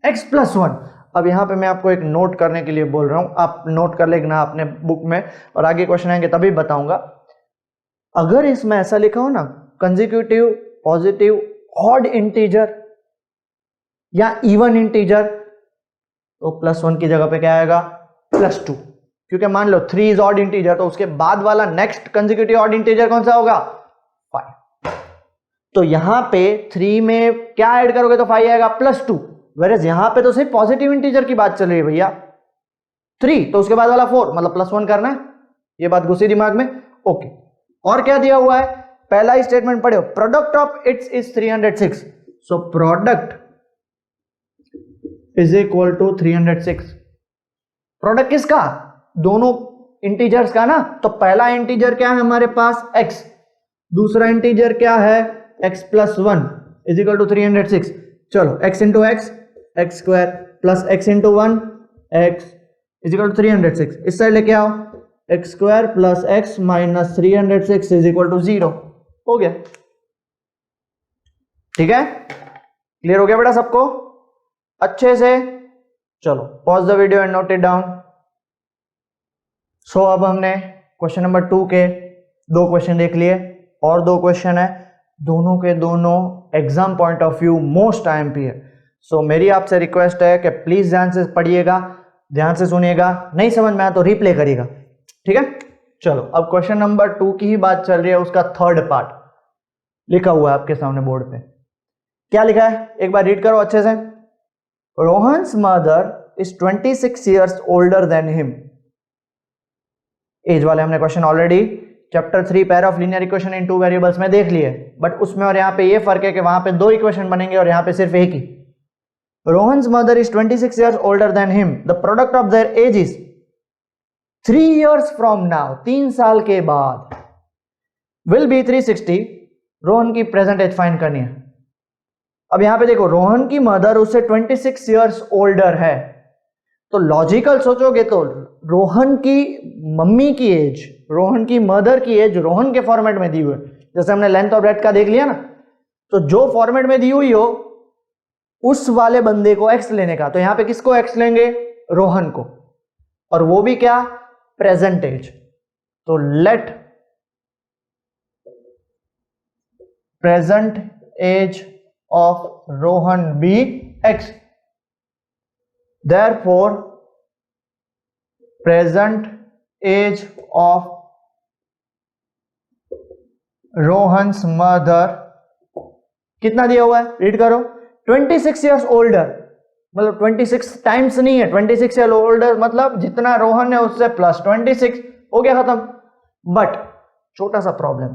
x+1। अब यहां पे मैं आपको एक नोट करने के लिए बोल रहा हूं, आप नोट कर लेना अपने बुक में, और आगे क्वेश्चन आएंगे तभी बताऊंगा। अगर इसमें ऐसा लिखा हो ना कंसेक्यूटिव पॉजिटिव ऑड इंटीजर या इवन इंटीजर, तो +1 की जगह पे क्या आएगा +2, क्योंकि मान लो 3 इज ऑड इंटीजर, तो उसके बाद वाला नेक्स्ट कंसेक्यूटिव ऑड इंटीजर कौन सा होगा 5। तो यहां पे 3 में क्या ऐड करोगे तो 5 आएगा +2, वेरेज यहां पे तो सिर्फ पॉजिटिव इंटीजर की बात चल रही है भैया, 3 तो उसके बाद वाला 4 मतलब +1 करना है, ये बात घुसी दिमाग में। ओके, और क्या दिया हुआ है, पहला ही स्टेटमेंट पढ़ो, product of its is 306, so product is equal to 306। Product किसका, दोनों इंटीजर्स का ना, तो पहला इंटीजर क्या है हमारे पास x, दूसरा इंटीजर क्या है x+1 इज इक्वल टू 306। चलो x into x x square plus x into 1 x is equal to 306, इस साइड लेके आओ, x square plus x minus 306 is equal to 0, हो गया। ठीक है, क्लियर हो गया बेटा सबको अच्छे से। चलो pause the video and note it down. So अब हमने क्वेश्चन नंबर 2 के 2 क्वेश्चन देख लिए, और 2 क्वेश्चन है, दोनों के दोनों exam point of view most IMP है। सो मेरी आपसे रिक्वेस्ट है कि प्लीज ध्यान से पढ़िएगा, ध्यान से सुनिएगा, नहीं समझ में आया तो रिप्ले करिएगा, ठीक है। चलो अब क्वेश्चन नंबर 2 की ही बात चल रही है, उसका 3rd पार्ट लिखा हुआ है आपके सामने बोर्ड पे। क्या लिखा है एक बार रीड करो अच्छे से। Rohan's mother is 26 years older than him. Age वाले हमने question already chapter 3 pair of linear equation in 2 variables में देख लिए, बट उसमें और यहाँ पे ये फर्क है कि वहां पे 2 इक्वेशन बनेंगे और यहाँ पे सिर्फ एक ही। Rohan's mother is 26 years older than him, the product of their age is 3 years from now, 3 साल के बाद, विल बी 360। रोहन की प्रेजेंट एज फाइंड करनी है। अब यहां पे देखो रोहन की मदर उससे 26 years ओल्डर है, तो लॉजिकल सोचोगे तो रोहन की मम्मी की एज, रोहन की मदर की एज रोहन के फॉर्मेट में दी हुई है, जैसे हमने लेंथ ऑफ ब्रेथ का देख लिया ना, तो जो फॉर्मेट में दी हुई हो उस वाले बंदे को एक्स लेने का, तो यहां पे किसको एक्स लेंगे रोहन को, और वो भी क्या प्रेजेंट एज। तो let present age of Rohan be x, therefore present age of Rohan's mother कितना दिया हुआ है रीड करो, 26 years older, मतलब 26 टाइम्स नहीं है, 26 years older मतलब जितना रोहन है उससे प्लस 26, हो गया खत्म। बट छोटा सा प्रॉब्लम,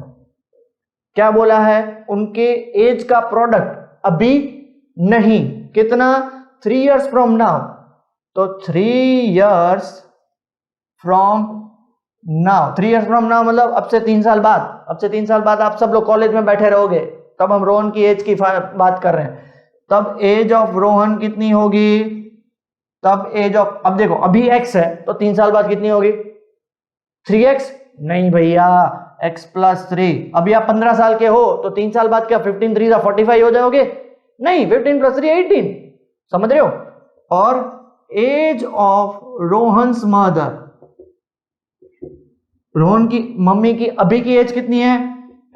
क्या बोला है, उनके एज का प्रोडक्ट अभी नहीं, कितना 3 years फ्रॉम नाउ, तो 3 years from now, 3 years from now मतलब अब से 3 साल बाद, अब से 3 साल बाद आप सब लोग कॉलेज में बैठे रहोगे, तब हम रोहन की एज की बात कर रहे हैं, तब एज ऑफ रोहन कितनी होगी, तब एज ऑफ, अब देखो अभी x है तो 3 साल बाद कितनी होगी 3x, नहीं भैया x+3, अभी आप 15 साल के हो तो 3 साल बाद क्या 15 3 45 हो जाओगे, नहीं 15 + 3 18, समझ रहे हो। और age of Rohan's mother, Rohan की मम्मी की अभी की एज कितनी है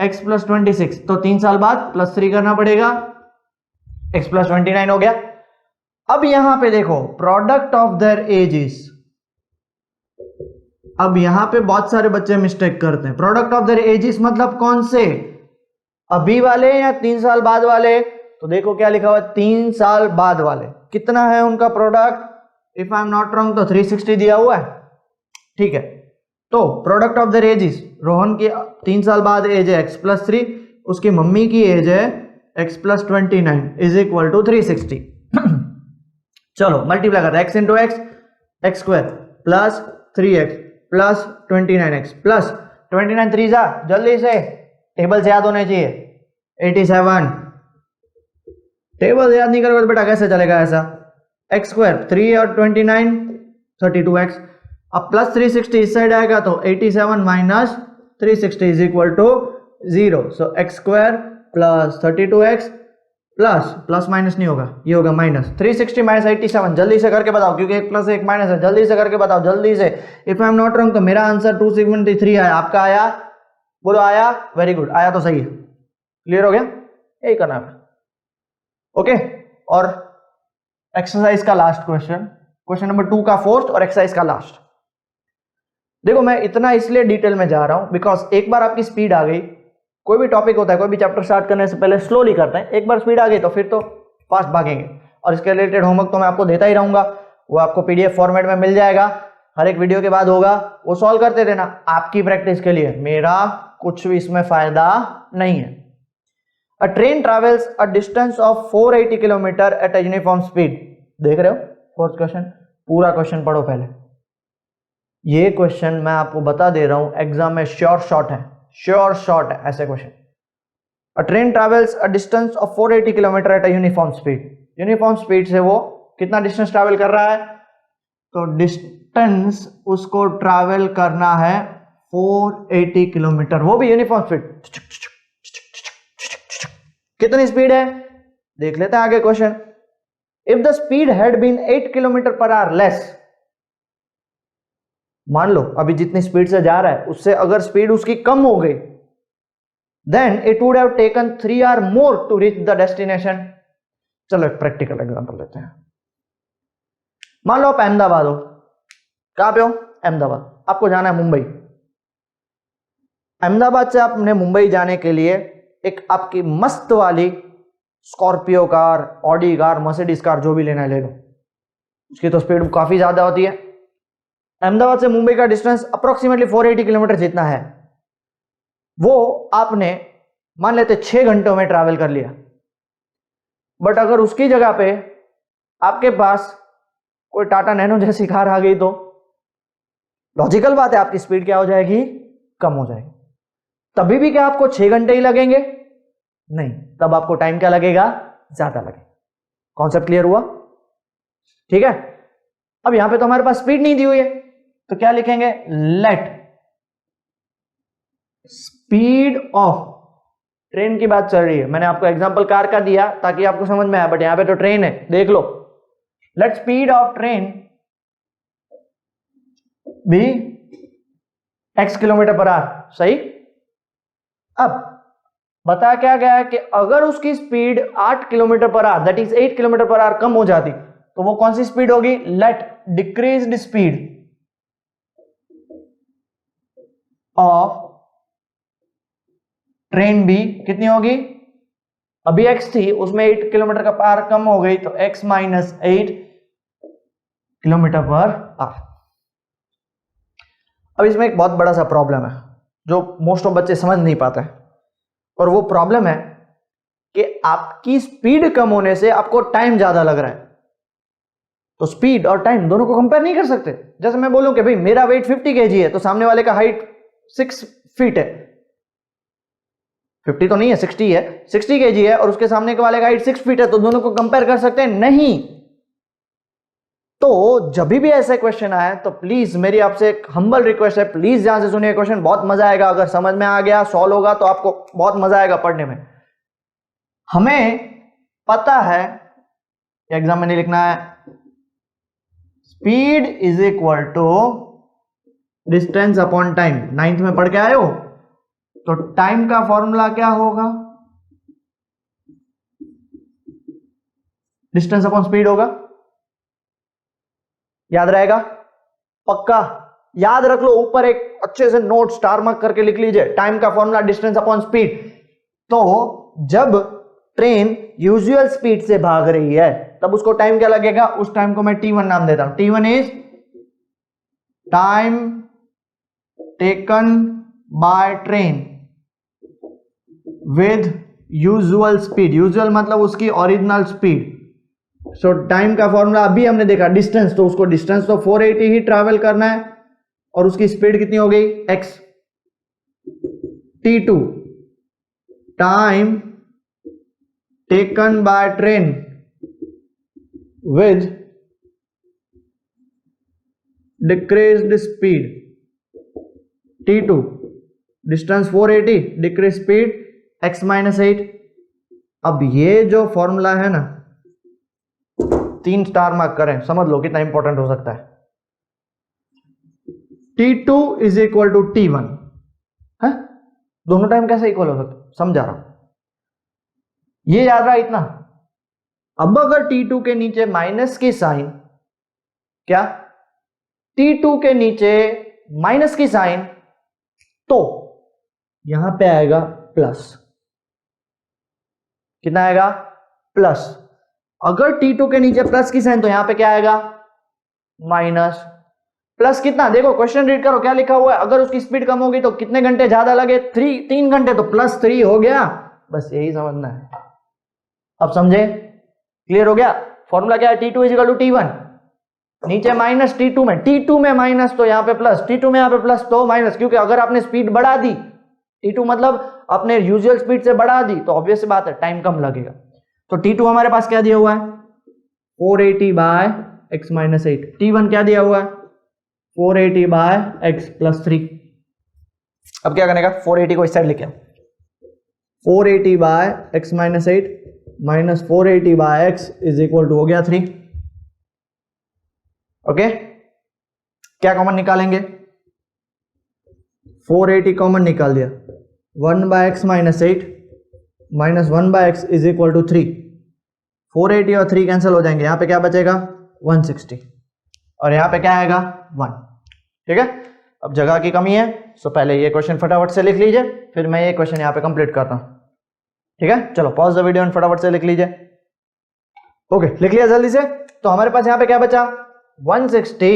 x+26, तो 3 साल बाद +3 करना पड़ेगा, x+29 हो गया। अब यहां पे देखो प्रोडक्ट ऑफ देयर एजेस, अब यहां पे बहुत सारे बच्चे मिस्टेक करते हैं, प्रोडक्ट ऑफ देयर एजेस मतलब कौन से, अभी वाले या 3 साल बाद वाले, तो देखो क्या लिखा हुआ है 3 साल बाद वाले, कितना है उनका product, if I am not wrong तो 360 दिया हुआ है, ठीक है। तो product of there edges, Rohan की 3 साल बाद एज है x+3, उसकी मम्मी की एज है x+29 इज इक्वल टू 360। चलो मल्टीप्लाई करते हैं, x into x x square plus 3x plus 29x plus 29 3 जा, जल्दी से टेबल से याद होने चाहिए, 87, टेबल से याद नहीं करोगे तो बेटा कैसे चलेगा ऐसा, x स्क्वायर 3 और 29 32x। अब प्लस 360 इस साइड आएगा तो 87 minus 360 is equal to 0। So x square plus 32x plus minus नहीं होगा, ये होगा माइनस 360 माइनस 87। जल्दी से करके बताओ, क्योंकि एक प्लस एक माइनस है, जल्दी से करके बताओ जल्दी से। If I am not wrong तो मेरा आंसर 273 आया, आपका आया? बोलो आया? वेरी गुड, आया तो सही है। क्लियर हो गया? यही करना है। ओके, और एक्सरसाइज का लास्ट क्वेश्चन, क्वेश्चन नंबर 2 का फोर्थ और एक्सरसाइज का लास्ट। देखो मैं इतना इसलिए डिटेल में जा रहा हूं बिकॉज एक बार आपकी स्पीड आ गई, कोई भी टॉपिक होता है, कोई भी चैप्टर स्टार्ट करने से पहले स्लोली करते हैं, एक बार स्पीड आ गई तो फिर तो फास्ट भागेंगे। और इसके रिलेटेड होमवर्क तो मैं आपको देता ही रहूंगा, वो आपको पीडीएफ फॉर्मेट में मिल जाएगा, हर एक वीडियो के बाद होगा, वो सॉल्व करते रहना आपकी प्रैक्टिस के लिए, मेरा कुछ भी इसमें फायदा नहीं है। अ train travels a distance of 480 kilometre at a uniform speed. देख रहे हो फोर्थ क्वेश्चन, पूरा क्वेश्चन पढ़ो पहले। ये क्वेश्चन मैं आपको बता दे रहा हूं एग्जाम में श्योर शॉट है, श्योर शॉट है ऐसे question. A train travels a distance of 480 kilometre at a uniform speed. Uniform speed से वो कितना डिस्टेंस ट्रैवल कर रहा है? तो डिस्टेंस उसको ट्रैवल करना है 480 किलोमीटर, वो भी यूनिफॉर्म स्पीड। कितनी स्पीड है देख लेते हैं आगे question. If the speed had been 8 kilometre per hour less, मान लो अभी जितनी स्पीड से जा रहा है उससे अगर स्पीड उसकी कम हो गई, then it would have taken 3 hour more to reach the destination. चलो एक प्रैक्टिकल एग्जांपल लेते हैं। मान लो आप अहमदाबाद हो, कहां पे हो? अहमदाबाद। आपको जाना है मुंबई। अहमदाबाद से आपने मुंबई जाने के लिए एक आपकी मस्त वाली Scorpio car, Audi car, Mercedes car, जो भी लेना है ले लो, उसकी तो स्पीड काफी ज्यादा होती है। अहमदाबाद से मुंबई का डिस्टेंस अप्रोक्सीमेटली 480 किलोमीटर जितना है, वो आपने मान लेते 6 घंटों में ट्रैवल कर लिया। बट अगर उसकी जगह पे आपके पास कोई टाटा नैनो जैसी कार आ गई तो लॉजिकल बात है आपकी स्पीड क्या हो जाएगी? कम हो जाएगी। तभी भी क्या आपको 6 घंटे ही लगेंगे? नहीं, तब आपको टाइम क्या लगेगा? ज्यादा लगेगा। कॉन्सेप्ट क्लियर हुआ? ठीक है। अब यहां पे तो हमारे पास स्पीड नहीं दी हुई है, तो क्या लिखेंगे? लेट स्पीड ऑफ, ट्रेन की बात चल रही है, मैंने आपको एग्जांपल कार का दिया ताकि आपको समझ में आया, बट यहां पे तो ट्रेन है, देख लो। Let speed of train be x kilometre per hour. सही। अब बताया क्या गया है कि अगर उसकी speed 8 kilometre per hour, that is 8 kilometre per hour कम हो जाती तो वो कौन सी स्पीड होगी? Let decreased speed of train be कितनी होगी? अभी x थी, उसमें 8 किलोमीटर का पार कम हो गई तो x minus 8 kilometre per our. अब इसमें एक बहुत बड़ा सा प्रॉब्लम है जो मोस्ट ऑफ बच्चे समझ नहीं पाते हैं, और वो प्रॉब्लम है कि आपकी स्पीड कम होने से आपको टाइम ज्यादा लग रहा है। तो स्पीड और टाइम दोनों को कंपेयर नहीं कर सकते। जैसे मैं बोलूं कि भाई मेरा वेट 50 kg है तो सामने वाले का हाइट 6 फीट है, 50 तो नहीं है 60 है, 60 kg है और उसके सामने के वाले का हाइट 6 फीट है, तो दोनों को कंपेयर कर सकते हैं? नहीं। तो जब भी ऐसा क्वेश्चन आए तो प्लीज मेरी आपसे एक हम्बल रिक्वेस्ट है, प्लीज ध्यान से सुनिए क्वेश्चन, बहुत मजा आएगा। अगर समझ में आ गया, सॉल्व होगा तो आपको बहुत मजा आएगा पढ़ने में। हमें पता है, एग्जाम में नहीं लिखना है, speed is equal to distance upon time. 9th में पढ़ के आए हो, तो टाइम का फॉर्मूला क्या होगा? डिस्टेंस अपॉन स्पीड होगा। याद रहेगा? पक्का याद रख लो, ऊपर एक अच्छे से नोट स्टार मार्क करके लिख लीजिए, टाइम का फॉर्मूला डिस्टेंस अपॉन स्पीड। तो जब ट्रेन यूजुअल स्पीड से भाग रही है तब उसको टाइम क्या लगेगा? उस टाइम को मैं T1 नाम देता हूं। T1 is time taken by train with usual speed. Usual मतलब उसकी ओरिजिनल स्पीड। सो टाइम का फॉर्मूला अभी हमने देखा डिस्टेंस, तो उसको डिस्टेंस तो 480 ही ट्रैवल करना है और उसकी स्पीड कितनी हो गई? x। T2 time taken by train with decreased speed t2, distance 480, decrease speed x minus 8। अब ये जो फॉर्मूला है ना, 3 स्टार मार्क करें, समझ लो कितना इंपॉर्टेंट हो सकता है। t2 is equal to t1 है, दोनों टाइम कैसे इक्वल हो सकता, समझा रहा हूं, ये याद रहा इतना। अब अगर t2 के नीचे माइनस की साइन, क्या t2 के नीचे माइनस की साइन, तो यहां पे आएगा प्लस, कितना आएगा प्लस। अगर t2 के नीचे प्लस की साइन तो यहां पे क्या आएगा माइनस। प्लस कितना, देखो क्वेश्चन रीड करो क्या लिखा हुआ है, अगर उसकी स्पीड कम होगी तो कितने घंटे ज्यादा लगे, 3 घंटे, तो +3 हो गया, बस यही समझना है। अब समझे, क्लियर हो गया। फॉर्मूला क्या है, t2 is equal to t1, नीचे माइनस t2 में माइनस, तो यहां पे प्लस, t2 में यहां पे प्लस तो माइनस, क्योंकि अगर आपने स्पीड बढ़ा दी, t2 मतलब अपने यूजुअल स्पीड से बढ़ा दी, तो ऑब्वियस सी बात है टाइम कम लगेगा। तो t2 हमारे पास क्या दिया हुआ है 480 बाय x माइनस 8, t1 क्या दिया हुआ है 480 बाय x प्लस 3। अब क्या करने का, 480 को इस साइड लेके आओ, 480 by x minus 8 minus 480 by x is equal to हो गया 3। ओके, क्या कॉमन निकालेंगे, 480 कॉमन निकाल दिया, 1 by x minus 8 minus 1 by x is equal to 3। 480 और 3 कैंसिल हो जाएंगे, यहां पे क्या बचेगा 160, और यहां पे क्या आएगा 1। ठीक है, अब जगह की कमी है, सो पहले ये क्वेश्चन फटाफट से लिख लीजिए, फिर मैं ये क्वेश्चन यहां पे कंप्लीट करता हूं। ठीक है, चलो पॉज द वीडियो एंड फटाफट से लिख लीजिए। ओके, लिख लिया जल्दी से। तो हमारे पास यहां पे क्या बचा 160,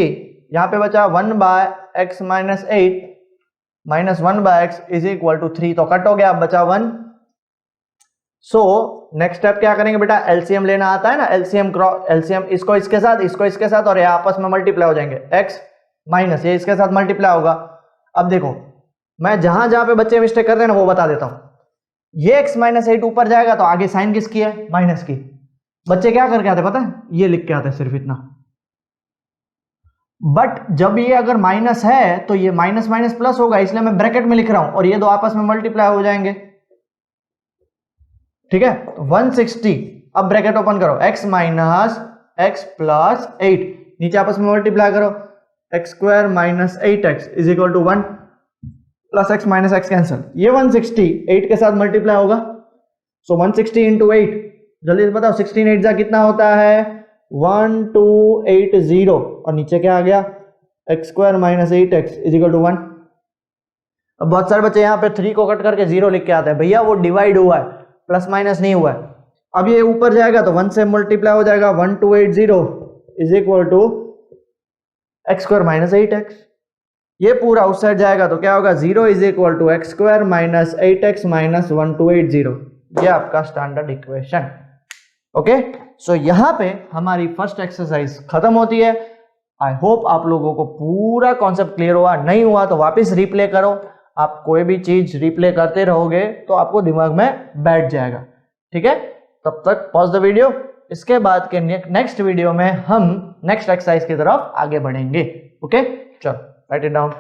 यहां पे बचा 1 by x minus 8 minus 1 by x is equal to 3, तो कट हो गया, अब बचा 1। सो नेक्स्ट स्टेप क्या करेंगे बेटा, एलसीएम लेना आता है ना, एलसीएम इसको इसके साथ और ये आपस में मल्टीप्लाई हो जाएंगे, x माइनस ये इसके साथ मल्टीप्लाई होगा। अब देखो मैं जहां जहां पे बच्चे मिस्टेक करते हैं ना वो बता देता हूं, ये x माइनस 8 ऊपर जाएगा तो आगे साइन किसकी है माइनस की, बच्चे क्या करके आते पता है, ये लिख के आते सिर्फ इतना। बट जब ये अगर माइनस है तो ये माइनस माइनस प्लस होगा, इसलिए मैं ब्रैकेट में लिख रहा हूं, और ये दो आपस में मल्टीप्लाई हो जाएंगे। ठीक है, 160, अब ब्रैकेट ओपन करो, x माइनस एक्स प्लस 8, नीचे आपस में मल्टीप्लाई करो, x square minus 8x is equal to 1 plus x minus x cancel, ये 160 8 के साथ मल्टीप्लाई होगा, सो 160 इंटू 8, जल्दी से बताओ 16 8 जा कितना होता है 1280, और नीचे क्या आ गया x square minus 8x is equal to 1। अब बहुत सारे बच्चे यहाँ पे 3 को कट करके 0 लिख के आते हैं, भैया वो डिवाइड हुआ है, प्लस माइनस नहीं हुआ है। अब ये ऊपर जाएगा तो 1 से मल्टीप्लाई हो जाएगा, 1280 is equal to x square minus 8x, ये पूरा उस साइड जाएगा तो क्या होगा 0 is equal to x square minus 8x minus 1280, ये आपका स्टैंडर्ड इक्वेशन। ओके, सो यहां पे हमारी फर्स्ट एक्सरसाइज खत्म होती है। आई होप आप लोगों को पूरा कॉन्सेप्ट क्लियर हुआ, नहीं हुआ तो वापस रिप्ले करो, आप कोई भी चीज रिप्ले करते रहोगे तो आपको दिमाग में बैठ जाएगा। ठीक है, तब तक पॉज द वीडियो, इसके बाद के नेक्स्ट वीडियो में हम नेक्स्ट एक्सरसाइज की तरफ आगे बढ़ेंगे। ओके, चलो राइट इट डाउन।